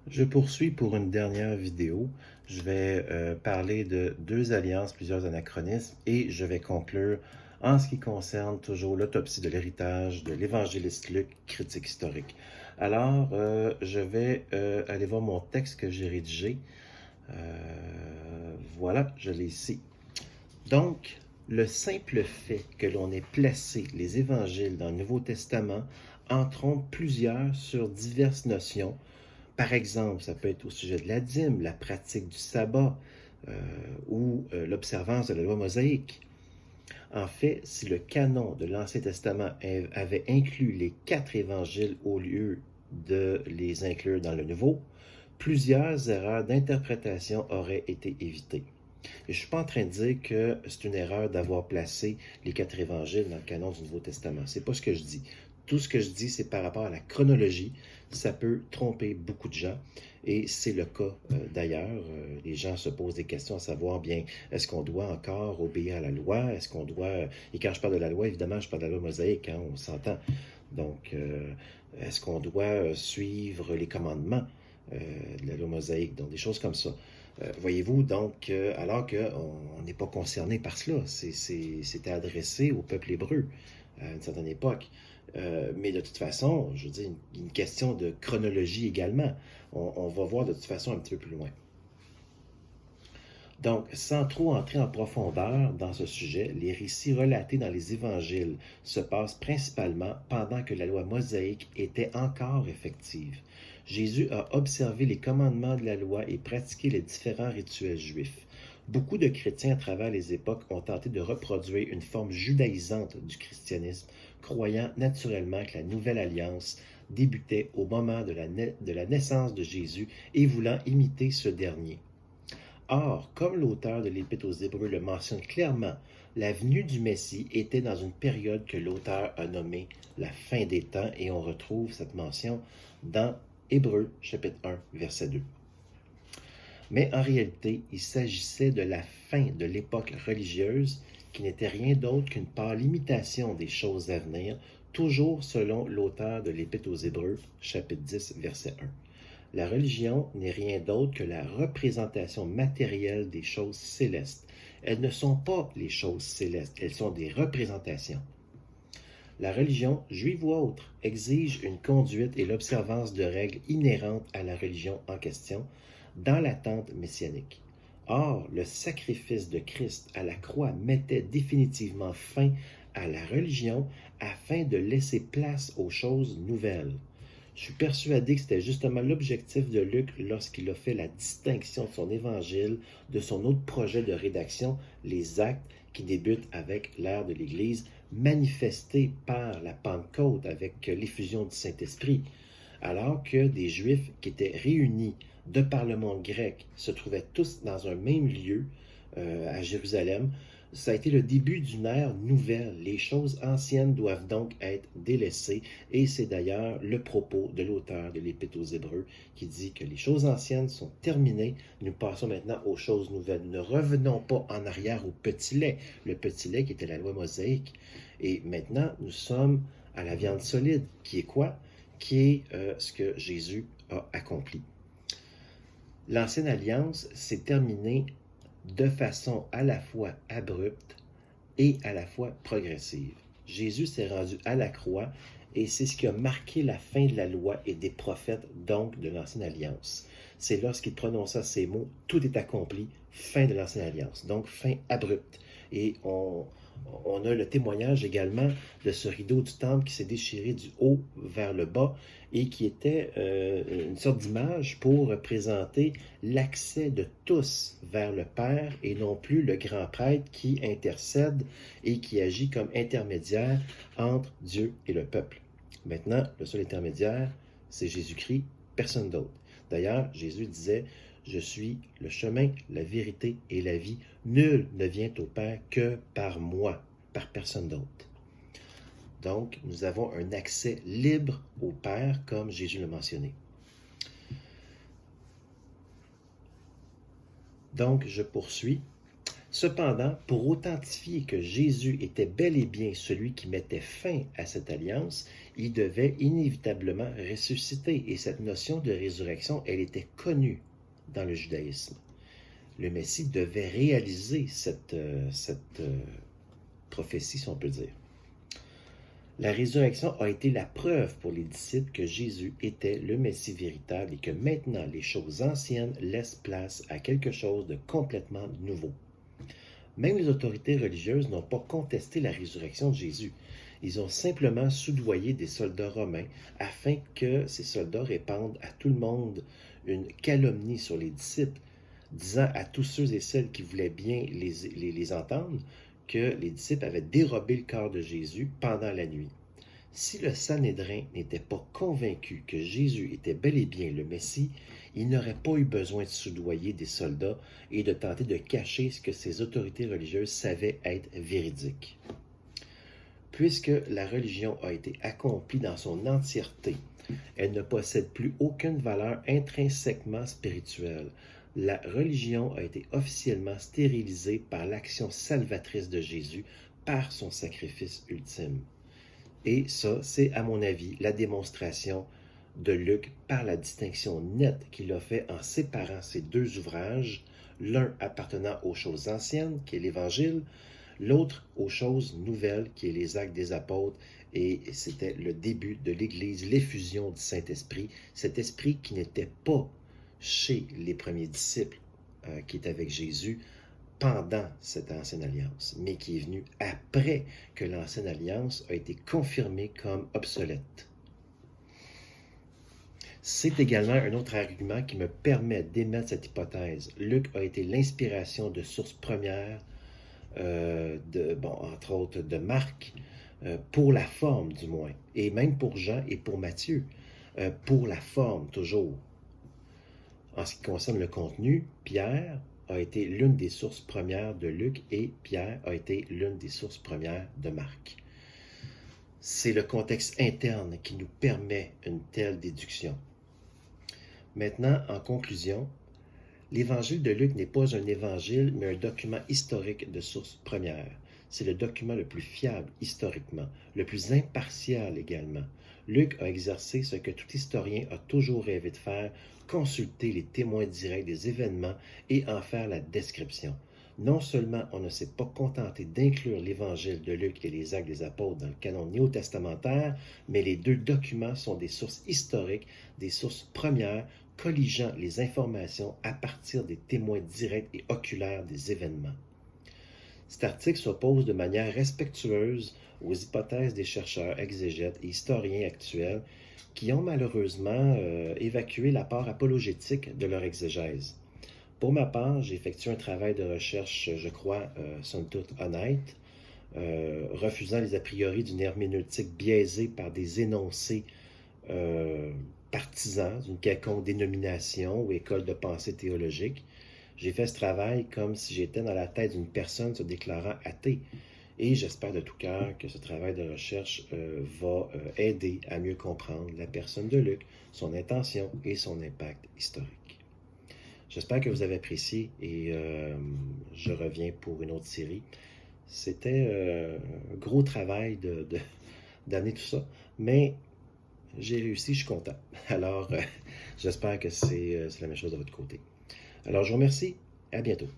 Je poursuis pour une dernière vidéo. Je vais parler de deux alliances, plusieurs anachronismes, et je vais conclure en ce qui concerne toujours l'autopsie de l'héritage de l'évangéliste Luc, critique historique. Alors, je vais aller voir mon texte que j'ai rédigé. Voilà, je l'ai ici. Donc, le simple fait que l'on ait placé les évangiles dans le Nouveau Testament en trompe plusieurs sur diverses notions. Par exemple, ça peut être au sujet de la dîme, la pratique du sabbat ou l'observance de la loi mosaïque. En fait, si le canon de l'Ancien Testament avait inclus les 4 évangiles au lieu de les inclure dans le Nouveau, plusieurs erreurs d'interprétation auraient été évitées. Et je ne suis pas en train de dire que c'est une erreur d'avoir placé les 4 évangiles dans le canon du Nouveau Testament. C'est pas ce que je dis. Tout ce que je dis, c'est par rapport à la chronologie. Ça peut tromper beaucoup de gens. Et c'est le cas d'ailleurs. Les gens se posent des questions à savoir, bien, est-ce qu'on doit encore obéir à la loi? Est-ce qu'on doit... Et quand je parle de la loi, évidemment, je parle de la loi mosaïque, hein, on s'entend. Donc, est-ce qu'on doit suivre les commandements de la loi mosaïque? Donc, des choses comme ça. Voyez-vous, donc, alors qu'on n'est pas concerné par cela, c'était adressé au peuple hébreu à une certaine époque. Mais de toute façon, je veux dire, une question de chronologie également. On va voir de toute façon un petit peu plus loin. Donc, sans trop entrer en profondeur dans ce sujet, les récits relatés dans les évangiles se passent principalement pendant que la loi mosaïque était encore effective. Jésus a observé les commandements de la loi et pratiqué les différents rituels juifs. Beaucoup de chrétiens à travers les époques ont tenté de reproduire une forme judaïsante du christianisme, croyant naturellement que la nouvelle alliance débutait au moment de la naissance de Jésus et voulant imiter ce dernier. Or, comme l'auteur de l'Épître aux Hébreux le mentionne clairement, la venue du Messie était dans une période que l'auteur a nommée la fin des temps, et on retrouve cette mention dans Hébreux chapitre 1, verset 2. Mais en réalité, il s'agissait de la fin de l'époque religieuse, qui n'était rien d'autre qu'une pâle imitation des choses à venir, toujours selon l'auteur de l'Épître aux Hébreux, chapitre 10, verset 1. La religion n'est rien d'autre que la représentation matérielle des choses célestes. Elles ne sont pas les choses célestes, elles sont des représentations. La religion, juive ou autre, exige une conduite et l'observance de règles inhérentes à la religion en question, dans l'attente messianique. Or, le sacrifice de Christ à la croix mettait définitivement fin à la religion afin de laisser place aux choses nouvelles. Je suis persuadé que c'était justement l'objectif de Luc lorsqu'il a fait la distinction de son évangile de son autre projet de rédaction, les Actes, qui débutent avec l'ère de l'Église, manifestée par la Pentecôte avec l'effusion du Saint-Esprit, alors que des Juifs qui étaient réunis de par le monde grec se trouvaient tous dans un même lieu à Jérusalem. Ça a été le début d'une ère nouvelle. Les choses anciennes doivent donc être délaissées, et c'est d'ailleurs le propos de l'auteur de l'Épître aux Hébreux qui dit que les choses anciennes sont terminées, nous passons maintenant aux choses nouvelles. Ne revenons pas en arrière au petit lait, le petit lait qui était la loi mosaïque. Et maintenant, nous sommes à la viande solide, qui est quoi? Qui est ce que Jésus a accompli. L'ancienne alliance s'est terminée de façon à la fois abrupte et à la fois progressive. Jésus s'est rendu à la croix, et c'est ce qui a marqué la fin de la loi et des prophètes, donc de l'Ancienne Alliance. C'est lorsqu'il prononça ces mots, tout est accompli, fin de l'Ancienne Alliance, donc fin abrupte. Et on a le témoignage également de ce rideau du temple qui s'est déchiré du haut vers le bas et qui était une sorte d'image pour représenter l'accès de tous vers le Père et non plus le grand prêtre qui intercède et qui agit comme intermédiaire entre Dieu et le peuple. Maintenant, le seul intermédiaire, c'est Jésus-Christ, personne d'autre. D'ailleurs, Jésus disait, je suis le chemin, la vérité et la vie. Nul ne vient au Père que par moi, par personne d'autre. Donc, nous avons un accès libre au Père, comme Jésus l'a mentionné. Donc, je poursuis. Cependant, pour authentifier que Jésus était bel et bien celui qui mettait fin à cette alliance, il devait inévitablement ressusciter. Et cette notion de résurrection, elle était connue dans le judaïsme. Le Messie devait réaliser cette prophétie, si on peut dire. La résurrection a été la preuve pour les disciples que Jésus était le Messie véritable et que maintenant les choses anciennes laissent place à quelque chose de complètement nouveau. Même les autorités religieuses n'ont pas contesté la résurrection de Jésus. Ils ont simplement soudoyé des soldats romains afin que ces soldats répandent à tout le monde une calomnie sur les disciples, disant à tous ceux et celles qui voulaient bien les entendre que les disciples avaient dérobé le corps de Jésus pendant la nuit. Si le Sanhédrin n'était pas convaincu que Jésus était bel et bien le Messie, il n'aurait pas eu besoin de soudoyer des soldats et de tenter de cacher ce que ces autorités religieuses savaient être véridique. Puisque la religion a été accomplie dans son entièreté, elle ne possède plus aucune valeur intrinsèquement spirituelle. La religion a été officiellement stérilisée par l'action salvatrice de Jésus par son sacrifice ultime. Et ça, c'est à mon avis la démonstration de Luc par la distinction nette qu'il a fait en séparant ces deux ouvrages, l'un appartenant aux choses anciennes, qui est l'Évangile, l'autre aux choses nouvelles, qui est les Actes des Apôtres, et c'était le début de l'Église, l'effusion du Saint-Esprit, cet esprit qui n'était pas chez les premiers disciples qui étaient avec Jésus pendant cette ancienne alliance, mais qui est venu après que l'ancienne alliance a été confirmée comme obsolète. C'est également un autre argument qui me permet d'émettre cette hypothèse. Luc a été l'inspiration de sources premières, entre autres de Marc, pour la forme du moins, et même pour Jean et pour Matthieu, pour la forme toujours. En ce qui concerne le contenu, Pierre a été l'une des sources premières de Luc et Pierre a été l'une des sources premières de Marc. C'est le contexte interne qui nous permet une telle déduction. Maintenant, en conclusion, l'évangile de Luc n'est pas un évangile, mais un document historique de source première. C'est le document le plus fiable historiquement, le plus impartial également. Luc a exercé ce que tout historien a toujours rêvé de faire, consulter les témoins directs des événements et en faire la description. Non seulement on ne s'est pas contenté d'inclure l'évangile de Luc et les Actes des Apôtres dans le canon néo-testamentaire, mais les deux documents sont des sources historiques, des sources premières, colligeant les informations à partir des témoins directs et oculaires des événements. Cet article s'oppose de manière respectueuse aux hypothèses des chercheurs, exégètes et historiens actuels qui ont malheureusement évacué la part apologétique de leur exégèse. Pour ma part, j'ai effectué un travail de recherche, je crois, somme toute honnête, refusant les a priori d'une herméneutique biaisée par des énoncés partisans d'une quelconque dénomination ou école de pensée théologique. J'ai fait ce travail comme si j'étais dans la tête d'une personne se déclarant athée. Et j'espère de tout cœur que ce travail de recherche va aider à mieux comprendre la personne de Luc, son intention et son impact historique. J'espère que vous avez apprécié et je reviens pour une autre série. C'était un gros travail d'amener tout ça, mais j'ai réussi, je suis content. Alors, j'espère que c'est la même chose de votre côté. Alors, je vous remercie. À bientôt.